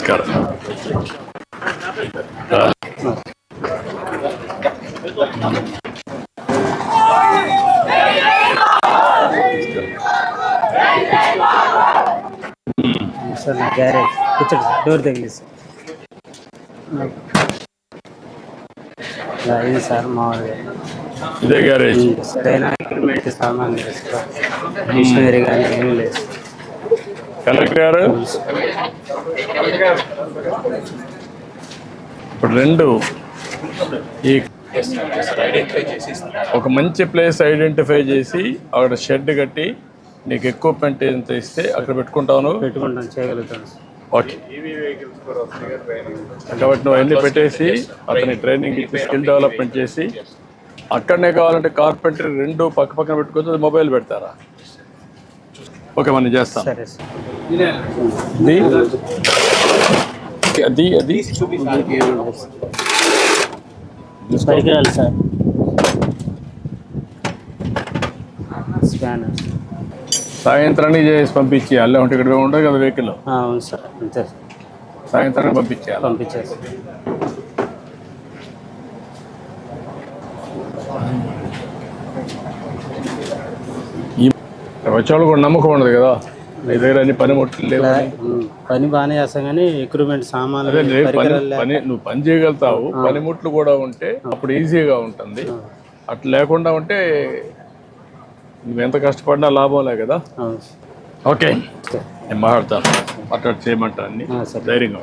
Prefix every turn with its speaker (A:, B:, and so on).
A: నమస్కారం.
B: సార్ నా గ్యారేజ్ కూర్చోండి సార్, డోర్ తగిలిసి ఇది సార్ మామూలుగా
A: ఇదే గ్యారేజ్.
B: సరైన ఎక్విప్మెంట్ సామాన్ లేదు సార్, మిషనరీ కానీ ఏం లేదు.
A: కలెక్టర్ గారు ఇప్పుడు రెండు ఈ ఒక మంచి ప్లేస్ ఐడెంటిఫై చేసి అక్కడ షెడ్ కట్టి నీకు ఎక్విప్మెంట్ ఎంత ఇస్తే అక్కడ పెట్టుకుంటాను.
B: పెట్టుకుంటాను, చేయగలుగుతాను.
A: ఓకే, కాబట్టి నువ్వు అన్నీ పెట్టేసి అతని ట్రైనింగ్ ఇచ్చి స్కిల్ డెవలప్మెంట్ చేసి అక్కడనే కావాలంటే కార్పెంటరీ రెండు పక్క పక్కన పెట్టుకోవచ్చు. మొబైల్ పెడతారా? ఓకే, మనం చేస్తాం.
B: సరే సార్.
A: అది అది
B: పరికరాలు సార్, స్కానర్
A: సాయంత్రానికి చేసి పంపించి అల్లే ఉంటే ఇక్కడ ఉంటుంది కదా వెహికల్.
B: అవును సార్, అంతే సార్.
A: సాయంత్రానికి పంపించేయాలి.
B: పంపించారు సార్.
A: ఈ వచ్చేవాళ్ళు కూడా నమ్మకం ఉండదు కదా, నీ దగ్గర అన్ని పనిముట్లు లేవు.
B: పని బాగానే చేస్తాం కానీ ఎక్విప్మెంట్ సామాన్లు
A: నువ్వు పని చేయగలుగుతావు, పనిముట్లు కూడా ఉంటే అప్పుడు ఈజీగా ఉంటుంది. అట్లా లేకుండా ఉంటే నువ్వు ఎంత కష్టపడినా లాభంలే కదా. ఓకే, నేను మాట్లాడతాను, మాట్లాడి చేయమంటా అన్ని ధైర్యంగా.